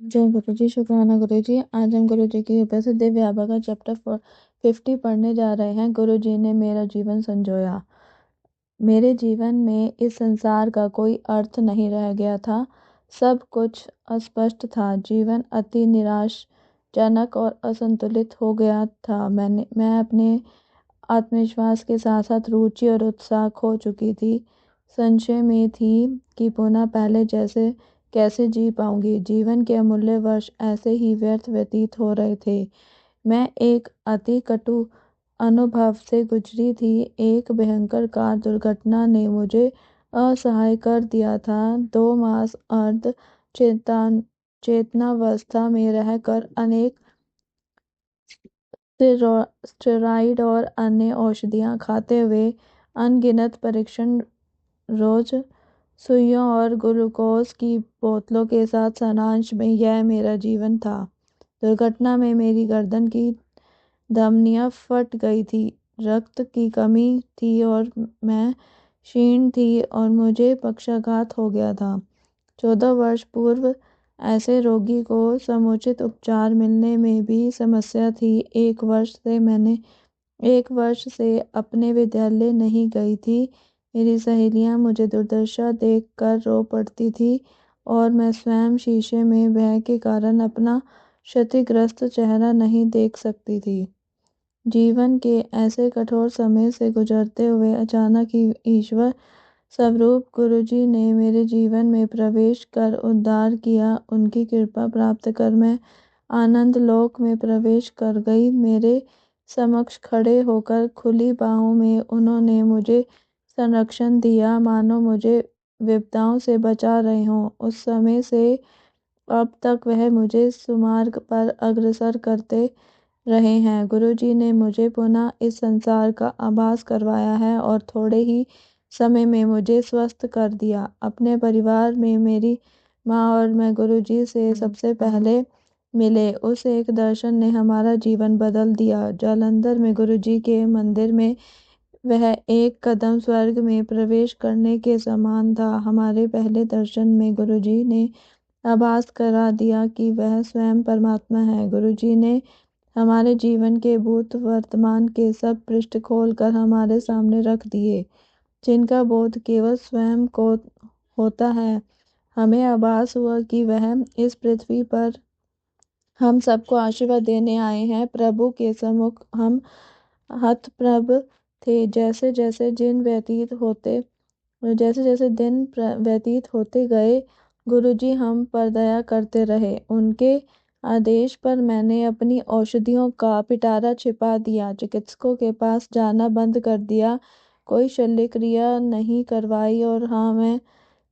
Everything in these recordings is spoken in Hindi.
जय गुरु जी, शुक्राना गुरु जी। आज हम गुरु जी की कृपा से दिव्य आबा का चैप्टर 50 पढ़ने जा रहे हैं। गुरु जी ने मेरा जीवन संजोया। मेरे जीवन में इस संसार का कोई अर्थ नहीं रह गया था। सब कुछ अस्पष्ट था। जीवन अति निराशजनक और असंतुलित हो गया था। मैं अपने आत्मविश्वास के साथ साथ रुचि और उत्साह खो चुकी थी। संशय में थी कि पुनः पहले जैसे कैसे जी पाऊंगी। जीवन के अमूल्य वर्ष ऐसे ही व्यर्थ व्यतीत हो रहे थे। मैं एक अति कटु अनुभव से गुजरी थी। एक भयंकर कार दुर्घटना ने मुझे असहाय कर दिया था। 2 मास अर्ध चेतनावस्था में रहकर अनेक स्टेरॉइड और अन्य औषधियाँ खाते हुए अनगिनत परीक्षण रोज सुइयों और ग्लूकोज की बोतलों के साथ सारांश में यह मेरा जीवन था। दुर्घटना में मेरी गर्दन की धमनियाँ फट गई थी। रक्त की कमी थी और मैं क्षीण थी और मुझे पक्षाघात हो गया था। 14 वर्ष पूर्व ऐसे रोगी को समुचित उपचार मिलने में भी समस्या थी। एक वर्ष से अपने विद्यालय नहीं गई थी। मेरी सहेलियां मुझे दुर्दशा देखकर रो पड़ती थी और मैं स्वयं शीशे में भय के कारण अपना क्षतिग्रस्त चेहरा नहीं देख सकती थी। जीवन के ऐसे कठोर समय से गुजरते हुए अचानक ही ईश्वर स्वरूप गुरुजी ने मेरे जीवन में प्रवेश कर उद्धार किया। उनकी कृपा प्राप्त कर मैं आनंद लोक में प्रवेश कर गई। मेरे समक्ष खड़े होकर खुली बाहों में उन्होंने मुझे संरक्षण दिया, मानो मुझे विपदाओं से बचा रहे हों। उस समय से अब तक वह मुझे सुमार्ग पर अग्रसर करते रहे हैं। गुरुजी ने मुझे पुनः इस संसार का आभास करवाया है और थोड़े ही समय में मुझे स्वस्थ कर दिया। अपने परिवार में मेरी माँ और मैं गुरुजी से सबसे पहले मिले। उस एक दर्शन ने हमारा जीवन बदल दिया। जालंधर में गुरुजी के मंदिर में वह एक कदम स्वर्ग में प्रवेश करने के समान था। हमारे पहले दर्शन में गुरुजी ने आभास करा दिया कि वह स्वयं परमात्मा है। गुरुजी ने हमारे जीवन के भूत वर्तमान के सब पृष्ठ खोलकर हमारे सामने रख दिए, जिनका बोध केवल स्वयं को होता है। हमें आभास हुआ कि वह इस पृथ्वी पर हम सबको आशीर्वाद देने आए हैं। प्रभु के सम्मुख हम हतप्रभ थे। जैसे जैसे दिन व्यतीत होते गए, गुरुजी हम पर दया करते रहे। उनके आदेश पर मैंने अपनी औषधियों का पिटारा छिपा दिया, चिकित्सकों के पास जाना बंद कर दिया, कोई शल्य क्रिया नहीं करवाई और हाँ, मैं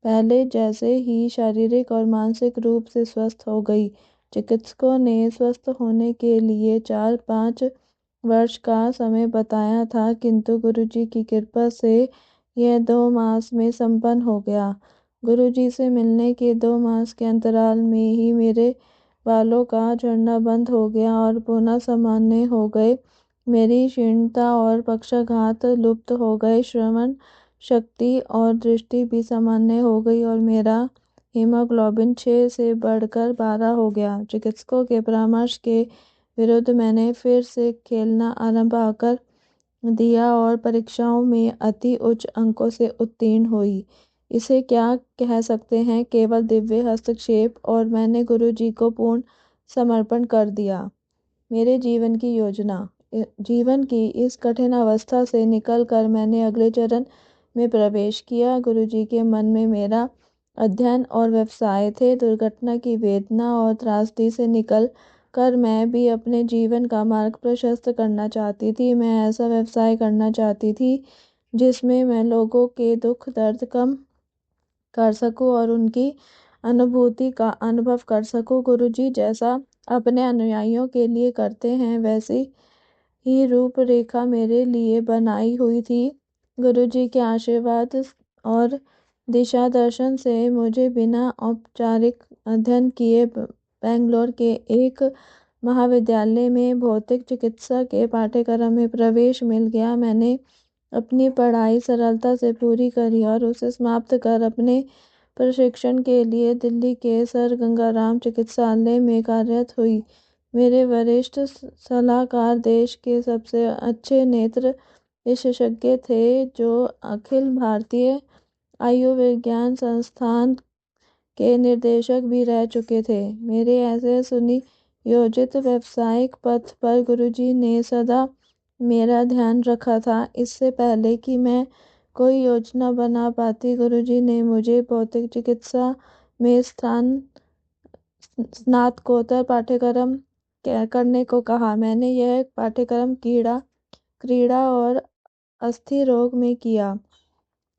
पहले जैसे ही शारीरिक और मानसिक रूप से स्वस्थ हो गई। चिकित्सकों ने स्वस्थ होने के लिए 4-5 वर्ष का समय बताया था, किंतु गुरुजी की कृपा से यह 2 मास में संपन्न हो गया। गुरुजी से मिलने के 2 मास के अंतराल में ही मेरे बालों का झड़ना बंद हो गया और पुनः सामान्य हो गए। मेरी क्षीणता और पक्षाघात लुप्त हो गए। श्रवण शक्ति और दृष्टि भी सामान्य हो गई और मेरा हीमोग्लोबिन 6 से बढ़कर 12 हो गया। चिकित्सकों के परामर्श के विरुद्ध मैंने फिर से खेलना आरंभ कर दिया और परीक्षाओं में अति उच्च अंकों से उत्तीर्ण हुई। इसे क्या कह सकते हैं, केवल दिव्य हस्तक्षेप। और मैंने गुरुजी को पूर्ण समर्पण कर दिया। मेरे जीवन की योजना। जीवन की इस कठिन अवस्था से निकलकर मैंने अगले चरण में प्रवेश किया। गुरुजी के मन में मेरा अध्ययन और व्यवसाय थे। दुर्घटना की वेदना और त्रासदी से निकल कर मैं भी अपने जीवन का मार्ग प्रशस्त करना चाहती थी। मैं ऐसा व्यवसाय करना चाहती थी जिसमें मैं लोगों के दुख दर्द कम कर सकूं और उनकी अनुभूति का अनुभव कर सकूं। गुरुजी जैसा अपने अनुयायियों के लिए करते हैं, वैसी ही रूपरेखा मेरे लिए बनाई हुई थी। गुरुजी के आशीर्वाद और दिशा दर्शन से मुझे बिना औपचारिक अध्ययन किए बेंगलोर के एक महाविद्यालय में भौतिक चिकित्सा के पाठ्यक्रम में प्रवेश मिल गया। मैंने अपनी पढ़ाई सरलता से पूरी करी और उसे समाप्त कर अपने प्रशिक्षण के लिए दिल्ली के सर गंगाराम चिकित्सालय में कार्यरत हुई। मेरे वरिष्ठ सलाहकार देश के सबसे अच्छे नेत्र विशेषज्ञ थे, जो अखिल भारतीय आयुर्विज्ञान संस्थान के निर्देशक भी रह चुके थे। मेरे ऐसे सुनियोजित व्यावसायिक पथ पर गुरुजी ने सदा मेरा ध्यान रखा था। इससे पहले कि मैं कोई योजना बना पाती, गुरुजी ने मुझे भौतिक चिकित्सा में स्नातकोत्तर पाठ्यक्रम करने को कहा। मैंने यह पाठ्यक्रम क्रीड़ा और अस्थि रोग में किया।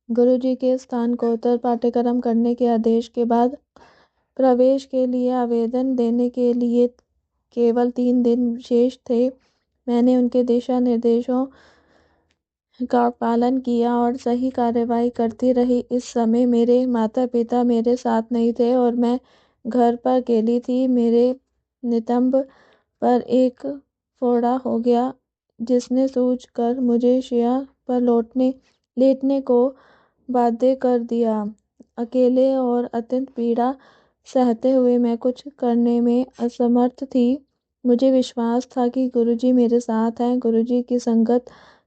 गुरुजी के स्नातकोत्तर पाठ्यक्रम करने के आदेश के बाद प्रवेश के लिए आवेदन देने के लिए केवल 3 दिन शेष थे। मैंने उनके दिशा निर्देशों का पालन किया और सही कार्यवाही करती रही। इस समय मेरे माता पिता मेरे साथ नहीं थे और मैं घर पर अकेली थी। मेरे नितंब पर एक फोड़ा हो गया, जिसने सूझकर मुझे शैया पर लेटने को बाध्य कर दिया। अकेले और अत्यंत पीड़ा सहते हुए मैं कुछ करने में असमर्थ थी। मुझे विश्वास था कि गुरुजी मेरे साथ हैं। गुरुजी की संगत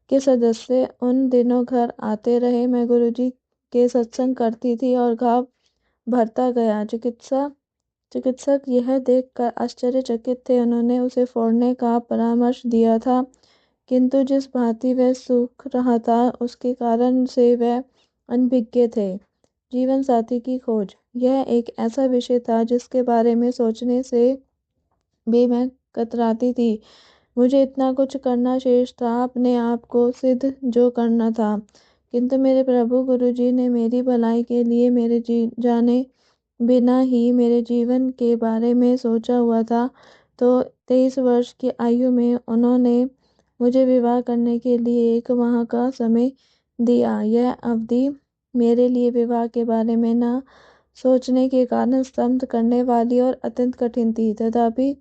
के सदस्य उन दिनों घर आते रहे। मैं गुरुजी के सत्संग करती थी और घाव भरता गया। चिकित्सक यह देखकर आश्चर्यचकित थे। उन्होंने उसे फोड़ने का परामर्श दिया था, किंतु जिस भांति वह सूख रहा था, उसके कारण से वह अनभिज्ञ थे। जीवन साथी की खोज, यह एक ऐसा विषय था जिसके बारे में सोचने से भी मैं कतराती थी। मुझे इतना कुछ करना शेष था, अपने आप को सिद्ध जो करना था। किंतु मेरे प्रभु गुरुजी ने मेरी भलाई के लिए मेरे जाने बिना ही मेरे जीवन के बारे में सोचा हुआ था। तो 23 वर्ष की आयु में उन्होंने मुझे विवाह करने के लिए 1 माह का समय दिया। यह अवधि मेरे लिए विवाह के बारे में न सोचने के कारण स्तब्ध करने वाली और अत्यंत कठिन थी। तथापि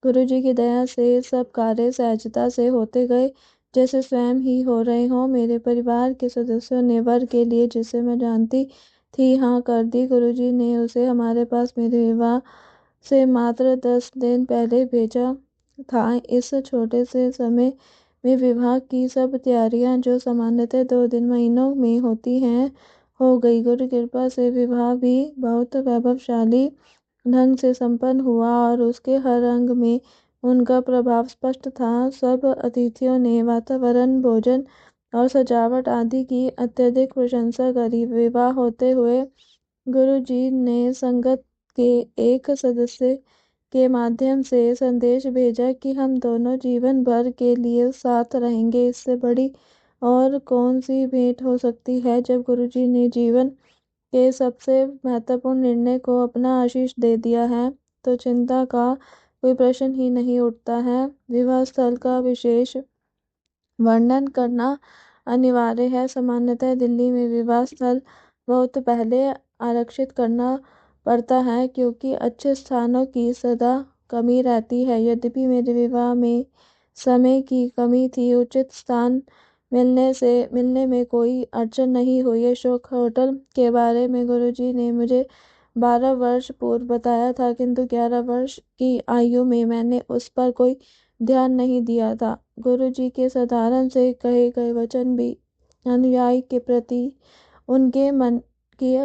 गुरुजी की दया से सब कार्य सहजता से होते गए, जैसे स्वयं ही हो रहे हों। मेरे परिवार के सदस्यों ने वर के लिए, जिसे मैं जानती थी, हाँ कर दी। गुरुजी ने उसे हमारे पास मेरे विवाह से मात्र 10 दिन पहले भेजा था। इस छोटे से समय में विवाह की सब तैयारियां, जो सामान्यतः 2 महीनों में होती हैं, हो गई। गुरु कृपा से विवाह भी बहुत वैभवशाली ढंग से संपन्न हुआ और उसके हर अंग में उनका प्रभाव स्पष्ट था। सब अतिथियों ने वातावरण, भोजन और सजावट आदि की अत्यधिक प्रशंसा करी। विवाह होते हुए गुरुजी ने संगत के एक सदस्य के माध्यम से संदेश भेजा कि हम दोनों जीवन भर के लिए साथ रहेंगे। इससे बड़ी और कौन सी भेंट हो सकती है, जब गुरुजी ने जीवन के सबसे महत्वपूर्ण निर्णय को अपना आशीष दे दिया है, तो चिंता का कोई प्रश्न ही नहीं उठता है। विवाह स्थल का विशेष वर्णन करना अनिवार्य है। सामान्यतः दिल्ली में विवाह स्थल बहुत पहले आरक्षित करना पड़ता है, क्योंकि अच्छे स्थानों की सदा कमी रहती है। यद्यपि मेरे विवाह में समय की कमी थी, उचित स्थान मिलने में कोई अड़चन नहीं हुई। अशोक होटल के बारे में गुरुजी ने मुझे 12 वर्ष पूर्व बताया था, किंतु 11 वर्ष की आयु में मैंने उस पर कोई ध्यान नहीं दिया था। गुरुजी के साधारण से कहे गए वचन भी अनुयायी के प्रति उनके मन की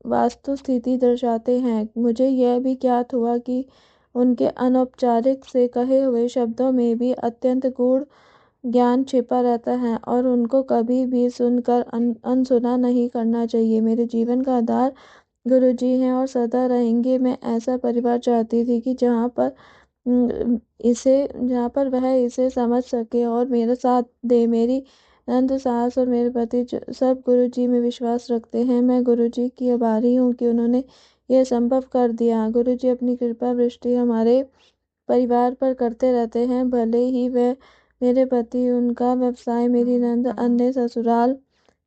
वास्तु स्थिति दर्शाते हैं। मुझे यह भी ज्ञात हुआ कि उनके अनौपचारिक से कहे हुए शब्दों में भी अत्यंत गूढ़ ज्ञान छिपा रहता है और उनको कभी भी सुनकर अनसुना नहीं करना चाहिए। मेरे जीवन का आधार गुरुजी हैं और सदा रहेंगे। मैं ऐसा परिवार चाहती थी कि जहाँ पर वह इसे समझ सके और मेरा साथ दे। मेरी नंद सास और मेरे पति सब गुरुजी में विश्वास रखते हैं। मैं गुरुजी की आभारी हूँ कि उन्होंने यह संभव कर दिया। गुरुजी अपनी कृपा दृष्टि हमारे परिवार पर करते रहते हैं, भले ही वह मेरे पति, उनका व्यवसाय, मेरी नंद, अन्य ससुराल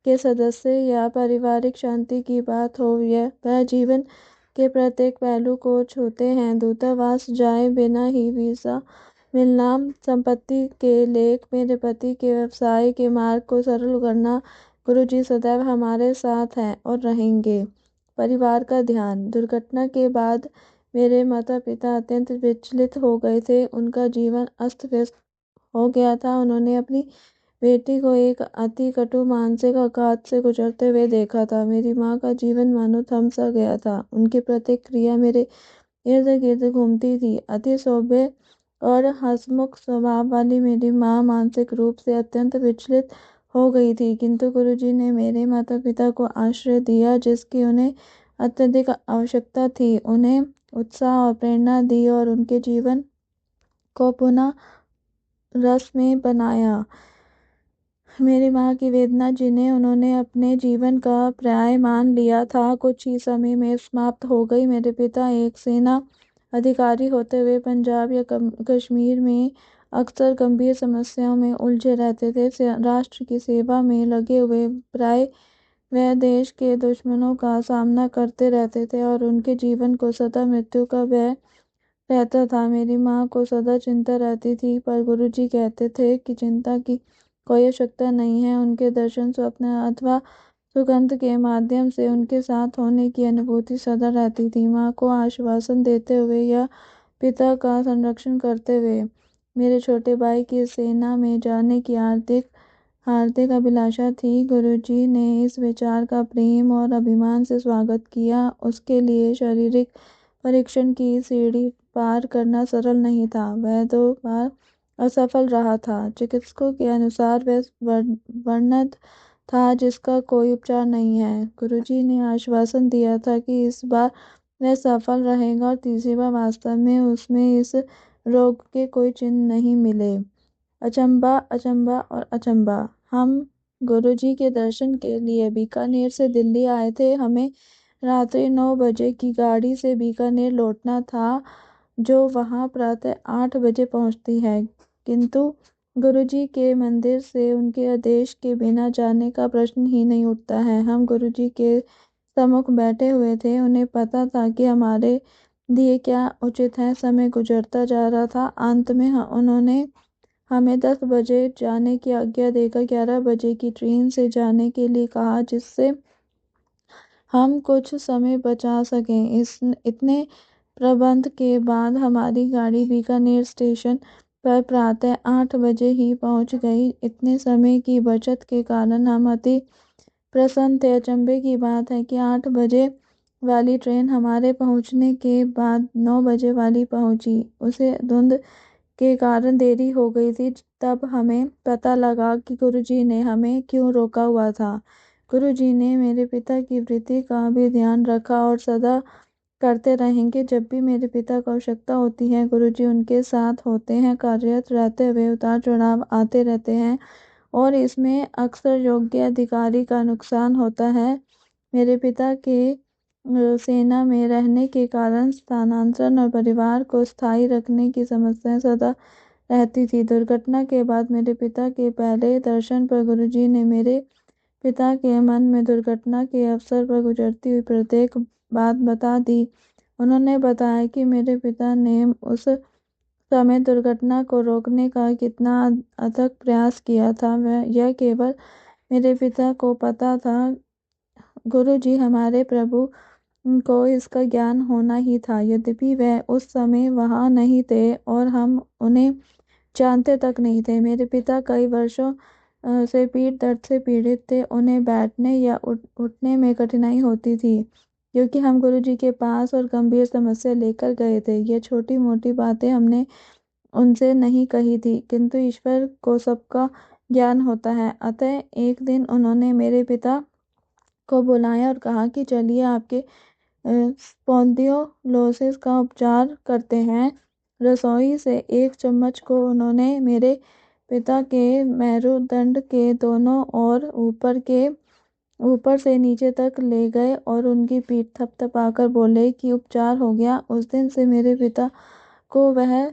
के सदस्य या पारिवारिक शांति की बात हो। वह जीवन के प्रत्येक पहलू को छूते हैं। दूतावास जाए बिना ही वीजा मिलना, संपत्ति के लेख, मेरे पति के व्यवसाय के मार्ग को सरल करना, गुरुजी सदैव हमारे साथ हैं और रहेंगे। परिवार का ध्यान। दुर्घटना के बाद मेरे माता पिता अत्यंत विचलित हो गए थे। उनका जीवन अस्त व्यस्त हो गया था। उन्होंने अपनी बेटी को एक अति कटु मानसिक आघात से गुजरते हुए देखा था। मेरी माँ का जीवन मानो थम सा गया था। उनकी प्रतिक्रिया मेरे इर्द गिर्द घूमती थी। अति सौम्य और हंसमुख स्वभाव वाली मेरी माँ मानसिक रूप से अत्यंत विचलित हो गई थी, किंतु गुरुजी ने मेरे माता पिता को आश्रय दिया जिसकी उन्हें अत्यधिक आवश्यकता थी। उन्हें उत्साह और प्रेरणा दी और उनके जीवन को पुनः रस में बनाया। मेरी माँ की वेदना, जिन्हें उन्होंने अपने जीवन का पर्याय मान लिया था, कुछ ही समय में समाप्त हो गई। मेरे पिता एक सेना अधिकारी होते हुए पंजाब या कश्मीर में अक्सर गंभीर समस्याओं में उलझे रहते थे। राष्ट्र की सेवा में लगे हुए प्राय वह देश के दुश्मनों का सामना करते रहते थे और उनके जीवन को सदा मृत्यु का भय रहता था। मेरी माँ को सदा चिंता रहती थी, पर गुरुजी कहते थे कि चिंता की कोई आवश्यकता नहीं है। उनके दर्शन, स्वप्न अथवा सुगंध के माध्यम से उनके साथ होने की अनुभूति सदा रहती थी। माँ को आश्वासन देते हुए या पिता का संरक्षण करते हुए मेरे छोटे भाई की सेना में जाने की हार्दिक अभिलाषा थी। गुरुजी ने इस विचार का प्रेम और अभिमान से स्वागत किया। उसके लिए शारीरिक परीक्षण की सीढ़ी पार करना सरल नहीं था। वह 2 बार असफल रहा था। चिकित्सकों के अनुसार वह वर्णत था जिसका कोई उपचार नहीं है। गुरुजी ने आश्वासन दिया था कि इस बार वह सफल रहेगा और तीसरी बार। वास्तव में उसमें इस रोग के कोई चिन्ह नहीं मिले। अचंबा, अचंबा और अचंबा। हम गुरुजी के दर्शन के लिए बीकानेर से दिल्ली आए थे। हमें रात्रि 9 बजे की गाड़ी से बीकानेर लौटना था, जो वहां प्रातः 8 बजे पहुंचती है, किंतु गुरुजी के मंदिर से उनके आदेश के बिना जाने का प्रश्न ही नहीं उठता है। हम गुरुजी के सम्मुख बैठे हुए थे। उन्हें पता था कि हमारे लिए क्या उचित है। समय गुजरता जा रहा था। अंत में उन्होंने हमें 10 बजे जाने की आज्ञा देकर 11 बजे की ट्रेन से जाने के लिए कहा, जिससे हम कुछ समय बचा सकें। इतने प्रबंध के बाद हमारी गाड़ी बीकानेर स्टेशन पर प्रातः 8 बजे ही पहुंच गई। इतने समय की बचत के कारण हम अति प्रसन्न थे। अचंभे की बात है कि 8 बजे वाली ट्रेन हमारे पहुंचने के बाद 9 बजे वाली पहुंची। उसे धुंध के कारण देरी हो गई थी। तब हमें पता लगा कि गुरुजी ने हमें क्यों रोका हुआ था। गुरुजी ने मेरे पिता की वृत्ति का भी ध्यान रखा और सदा करते रहेंगे। जब भी मेरे पिता को आवश्यकता होती है, गुरुजी उनके साथ होते हैं। कार्यरत रहते हुए उतार चढ़ाव आते रहते हैं और इसमें अक्सर योग्य अधिकारी का नुकसान होता है। मेरे पिता के सेना में रहने के कारण स्थानांतरण और परिवार को स्थायी रखने की समस्या सदा रहती थी। दुर्घटना के बाद मेरे पिता के पहले दर्शन पर गुरुजी ने मेरे पिता के मन में दुर्घटना के अवसर पर गुजरती हुई प्रत्येक बात बता दी। उन्होंने बताया कि मेरे पिता ने उस समय दुर्घटना को रोकने का कितना अथक प्रयास किया था, यह केवल मेरे पिता को पता था। गुरुजी हमारे प्रभु को इसका ज्ञान होना ही था, यद्यपि वह उस समय वहाँ नहीं थे और हम उन्हें जानते तक नहीं थे। मेरे पिता कई वर्षों से पीठ दर्द से पीड़ित थे। उन्हें बैठने या उठने में कठिनाई होती थी, क्योंकि हम गुरुजी के पास और गंभीर समस्या लेकर गए थे। ये छोटी मोटी बातें हमने उनसे नहीं कही थी, किंतु ईश्वर को सबका ज्ञान होता है। अतः एक दिन उन्होंने मेरे पिता को बुलाया और कहा कि चलिए आपके स्पॉन्डिलोसिस का उपचार करते हैं। रसोई से एक चम्मच को उन्होंने मेरे पिता के मेरुदंड के दोनों ओर ऊपर से नीचे तक ले गए और उनकी पीठ थपथपाकर बोले कि उपचार हो गया। उस दिन से मेरे पिता को वह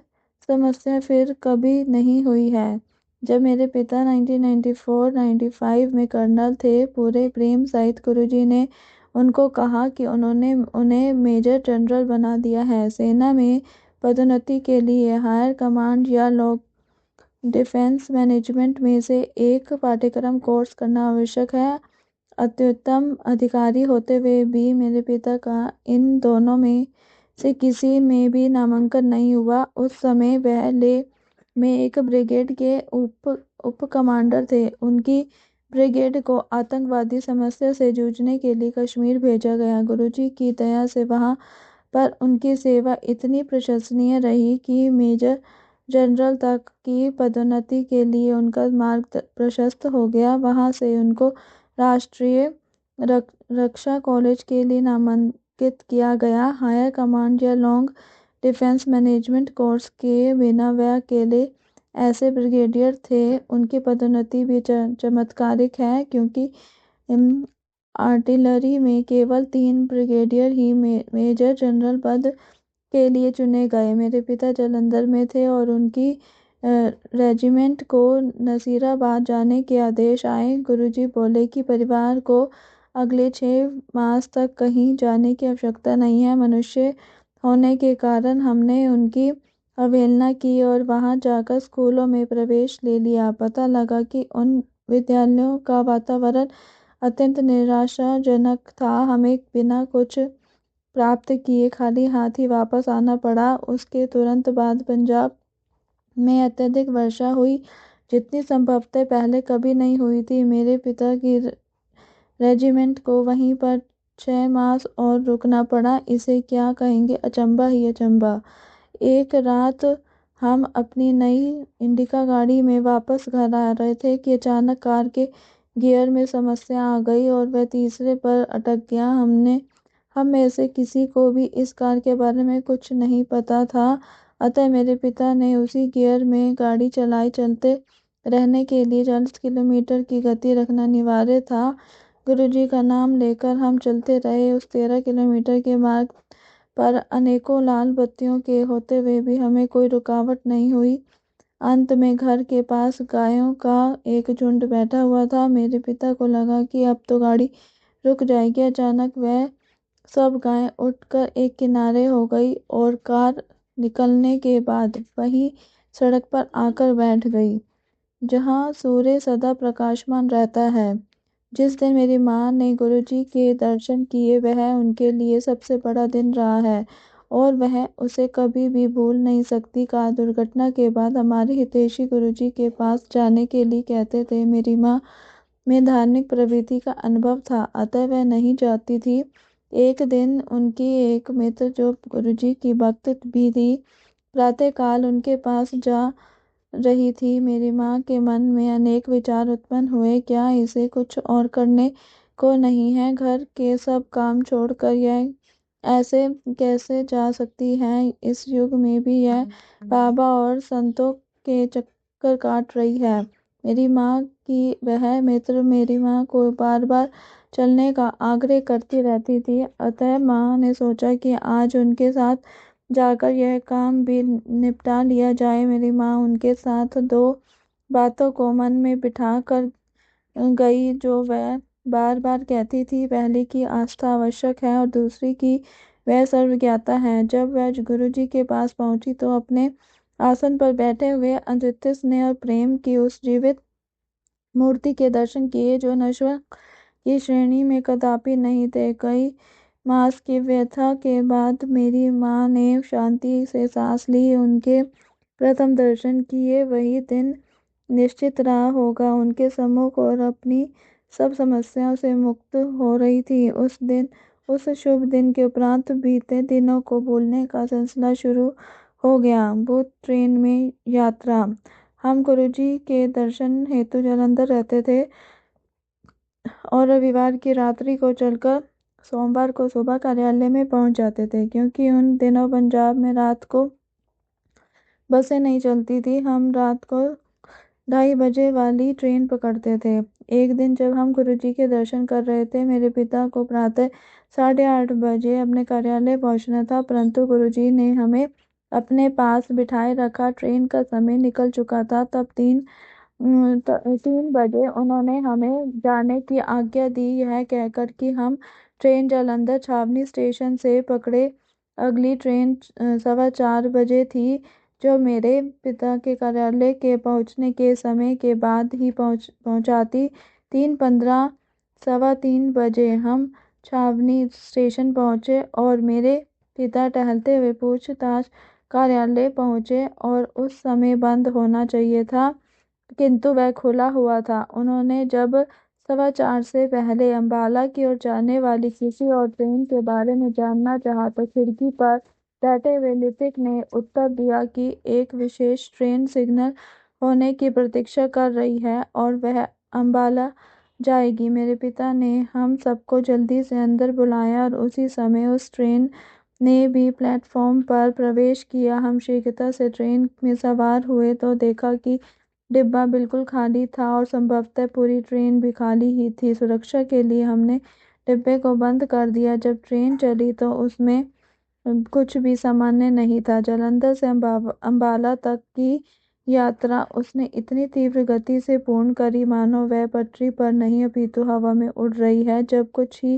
समस्या फिर कभी नहीं हुई है। जब मेरे पिता 1994-95 में कर्नल थे, पूरे प्रेम सहित गुरुजी ने उनको कहा कि उन्होंने उन्हें मेजर जनरल बना दिया है। सेना में पदोन्नति के लिए हायर कमांड या लोक डिफेंस मैनेजमेंट में से एक पाठ्यक्रम कोर्स करना आवश्यक है। अत्युत्तम अधिकारी होते हुए भी मेरे पिता का इन दोनों में से किसी में भी नामांकन नहीं हुआ। उस समय वह लेह में एक ब्रिगेड के उप कमांडर थे। उनकी ब्रिगेड को आतंकवादी समस्या से जूझने के लिए कश्मीर भेजा गया। गुरुजी की दया से वहां पर उनकी सेवा इतनी प्रशंसनीय रही कि मेजर जनरल तक की पदोन्नति के लिए उनका मार्ग प्रशस्त हो गया। वहां से उनको राष्ट्रीय रक्षा कॉलेज के लिए नामांकित किया गया। हायर कमांड या लॉन्ग डिफेंस मैनेजमेंट कोर्स के बिना वह अकेले ऐसे ब्रिगेडियर थे। उनकी पदोन्नति भी चमत्कारिक है, क्योंकि आर्टिलरी में केवल 3 ब्रिगेडियर ही मेजर जनरल पद के लिए चुने गए। मेरे पिता जालंधर में थे और उनकी रेजिमेंट को नसीराबाद जाने के आदेश आए। गुरुजी बोले कि परिवार को अगले 6 मास तक कहीं जाने की आवश्यकता नहीं है। मनुष्य होने के कारण हमने उनकी अवहेलना की और वहां जाकर स्कूलों में प्रवेश ले लिया। पता लगा कि उन विद्यालयों का वातावरण अत्यंत निराशाजनक था। हमें बिना कुछ प्राप्त किए खाली हाथ ही वापस आना पड़ा। उसके तुरंत बाद पंजाब में अत्यधिक वर्षा हुई, जितनी संभवतः पहले कभी नहीं हुई थी। मेरे पिता की रेजिमेंट को वहीं पर 6 मास और रुकना पड़ा। इसे क्या कहेंगे, अचंभा ही अचंभा। एक रात हम अपनी नई इंडिका गाड़ी में वापस घर आ रहे थे कि अचानक कार के गियर में समस्या आ गई और वह तीसरे पर अटक गया। हम में से किसी को भी इस कार के बारे में कुछ नहीं पता था, अतः मेरे पिता ने उसी गियर में गाड़ी चलाई। चलते रहने के लिए 40 किलोमीटर की गति रखना अनिवार्य था। गुरुजी का नाम लेकर हम चलते रहे। उस 13 किलोमीटर के मार्ग पर अनेकों लाल बत्तियों के होते हुए भी हमें कोई रुकावट नहीं हुई। अंत में घर के पास गायों का एक झुंड बैठा हुआ था। मेरे पिता को लगा कि अब तो गाड़ी रुक जाएगी। अचानक वह सब गायें उठकर एक किनारे हो गई और कार निकलने के बाद वही सड़क पर आकर बैठ गई, जहां सूर्य सदा प्रकाशमान रहता है। जिस दिन मेरी माँ ने गुरुजी के दर्शन किए वह उनके लिए सबसे बड़ा दिन रहा है और वह उसे कभी भी भूल नहीं सकती। कार दुर्घटना के बाद हमारे हितैषी गुरुजी के पास जाने के लिए कहते थे। मेरी माँ में धार्मिक प्रवृत्ति का अनुभव था, अतः वह नहीं जाती थी। एक दिन उनकी एक मित्र जो गुरुजी की भक्त भी थी, प्रातःकाल उनके पास जा रही थी। मेरी माँ के मन में अनेक विचार उत्पन्न हुए। क्या इसे कुछ और करने को नहीं है? घर के सब काम छोड़कर यह ऐसे कैसे जा सकती है? इस युग में भी यह बाबा और संतों के चक्कर काट रही है। मेरी माँ की वह मित्र मेरी माँ को बार बार चलने का आग्रह करती रहती थी, अतः माँ ने सोचा कि आज उनके साथ जाकर यह काम भी निपटा लिया जाए। मेरी माँ उनके साथ 2 बातों को मन में बिठा कर गई जो वह बार बार कहती थी। पहली की आस्था आवश्यक है और दूसरी की वह सर्वज्ञता है। जब वह गुरुजी के पास पहुंची तो अपने आसन पर बैठे हुए अद्वितीय स्नेह और प्रेम की उस जीवित मूर्ति के दर्शन किए जो नश्वर की श्रेणी में कदापि नहीं थे। कई मास की व्यथा के बाद मेरी माँ ने शांति से सांस ली। उनके प्रथम दर्शन किए वही दिन निश्चित रहा होगा। उनके सम्मुख और अपनी सब समस्याओं से मुक्त हो रही थी। उस शुभ दिन के उपरांत बीते दिनों को भूलने का सिलसिला शुरू हो गया। बुध ट्रेन में यात्रा। हम गुरुजी के दर्शन हेतु जालंधर रहते थे और रविवार की रात्रि को चलकर सोमवार को सुबह कार्यालय में पहुंच जाते थे, क्योंकि उन दिनों पंजाब में रात को बसें नहीं चलती थी। हम रात को 2:30 बजे वाली ट्रेन पकड़ते थे। एक दिन जब हम गुरुजी के दर्शन कर रहे थे, मेरे पिता को प्रातः 8:30 बजे अपने कार्यालय पहुंचना था, परंतु गुरुजी ने हमें अपने पास बिठाए रखा। ट्रेन का समय निकल चुका था। तब 3 बजे उन्होंने हमें जाने की आज्ञा दी, यह कहकर कि हम ट्रेन जालंधर छावनी स्टेशन से पकड़े। अगली ट्रेन 4:15 बजे थी, जो मेरे पिता के कार्यालय के पहुंचने के समय के बाद ही पहुंचाती। 3:15 3:15 बजे हम छावनी स्टेशन पहुंचे और मेरे पिता टहलते हुए पूछताछ कार्यालय पहुंचे और उस समय बंद होना चाहिए था, किंतु वह खुला हुआ था। उन्होंने जब 4:15 से पहले अम्बाला की ओर जाने वाली किसी और ट्रेन के बारे में जानना चाहा तो खिड़की पर बैठे हुए लिपिक ने उत्तर दिया कि एक विशेष ट्रेन सिग्नल होने की प्रतीक्षा कर रही है और वह अम्बाला जाएगी। मेरे पिता ने हम सबको जल्दी से अंदर बुलाया और उसी समय उस ट्रेन ने भी प्लेटफॉर्म पर प्रवेश किया। हम शीघ्रता से ट्रेन में सवार हुए तो देखा कि डिब्बा बिल्कुल खाली था और संभवतः पूरी ट्रेन भी खाली ही थी। सुरक्षा के लिए हमने डिब्बे को बंद कर दिया। जब ट्रेन चली तो उसमें कुछ भी सामान्य नहीं था। जालंधर से अम्बाला तक की यात्रा उसने इतनी तीव्र गति से पूर्ण करी मानो वह पटरी पर नहीं अपितु हवा में उड़ रही है। जब कुछ ही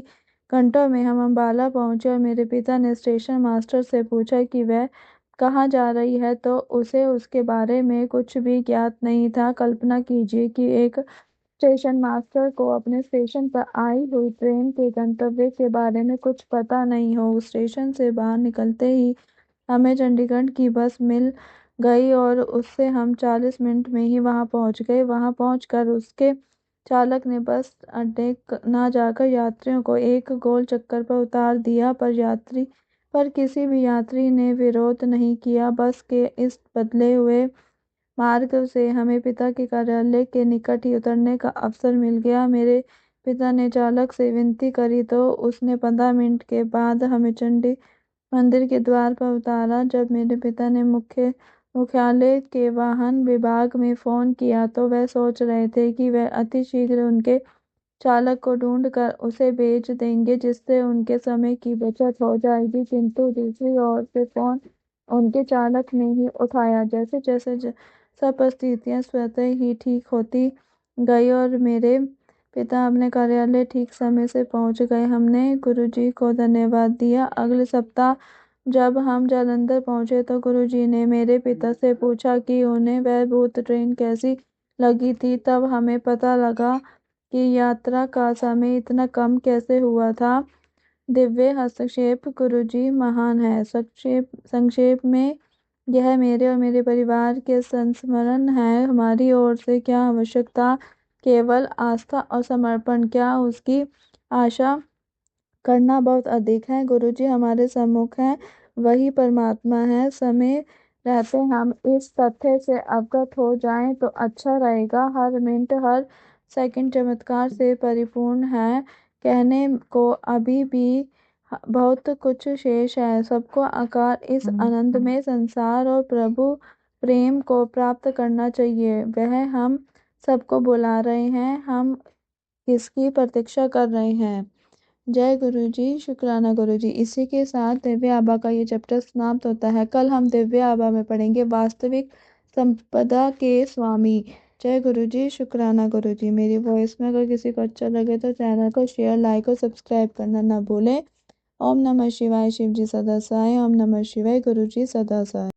घंटों में हम अम्बाला पहुंचे और मेरे पिता ने स्टेशन मास्टर से पूछा कि वह कहाँ जा रही है तो उसे उसके बारे में कुछ भी ज्ञात नहीं था। कल्पना कीजिए कि एक स्टेशन मास्टर को अपने स्टेशन पर आई हुई ट्रेन के गंतव्य के बारे में कुछ पता नहीं हो। स्टेशन से बाहर निकलते ही हमें चंडीगढ़ की बस मिल गई और उससे हम 40 मिनट में ही वहां पहुंच गए। वहां पहुंचकर उसके चालक ने बस अड्डे न जाकर यात्रियों को एक गोल चक्कर पर उतार दिया, पर किसी भी यात्री ने विरोध नहीं किया। बस के इस बदले हुए मार्ग से हमें पिता के कार्यालय के निकट ही उतरने का अवसर मिल गया। मेरे पिता ने चालक से विनती करी तो उसने 15 मिनट के बाद हमें चंडी मंदिर के द्वार पर उतारा। जब मेरे पिता ने मुख्यालय के वाहन विभाग में फोन किया तो वह सोच रहे थे कि वह अति शीघ्र उनके चालक को ढूंढकर उसे भेज देंगे, जिससे उनके समय की बचत हो जाएगी, किंतु दूसरी ओर से फोन उनके चालक ने ही उठाया। जैसे जैसे सब परिस्थितियां स्वतः ही ठीक होती गई और मेरे पिता अपने कार्यालय ठीक समय से पहुंच गए। हमने गुरुजी को धन्यवाद दिया। अगले सप्ताह जब हम जालंधर पहुंचे तो गुरुजी ने मेरे पिता से पूछा कि उन्हें वह भूत ट्रेन कैसी लगी थी। तब हमें पता लगा कि यात्रा का समय इतना कम कैसे हुआ था। दिव्य हस्तक्षेप गुरुजी महान है। संक्षेप में यह मेरे और मेरे परिवार के संस्मरण है। हमारी ओर से क्या आवश्यक था? केवल आस्था और समर्पण। क्या उसकी आशा करना बहुत अधिक है? गुरुजी हमारे सम्मुख हैं, वही परमात्मा है। समय रहते हम इस तथ्य से अवगत हो जाएं तो अच्छा रहेगा। हर मिनट हर सेकंड चमत्कार से परिपूर्ण है। कहने को अभी भी बहुत कुछ शेष है। सबको आकार इस आनंदमय संसार और प्रभु प्रेम को प्राप्त करना चाहिए। वह हम सबको बुला रहे हैं, हम किसकी प्रतीक्षा कर रहे हैं? जय गुरु जी, शुक्राना गुरु जी। इसी के साथ दिव्य आबा का ये चैप्टर समाप्त होता है। कल हम दिव्य आबा में पढ़ेंगे वास्तविक संपदा के स्वामी। जय गुरु जी, शुक्राना गुरु जी। मेरी वॉइस में अगर किसी को अच्छा लगे तो चैनल को शेयर, लाइक और सब्सक्राइब करना ना भूलें। ओम नमः शिवाय। शिव जी सदा सहाय। ओम नमः शिवाय। गुरु जी सदा सहाय।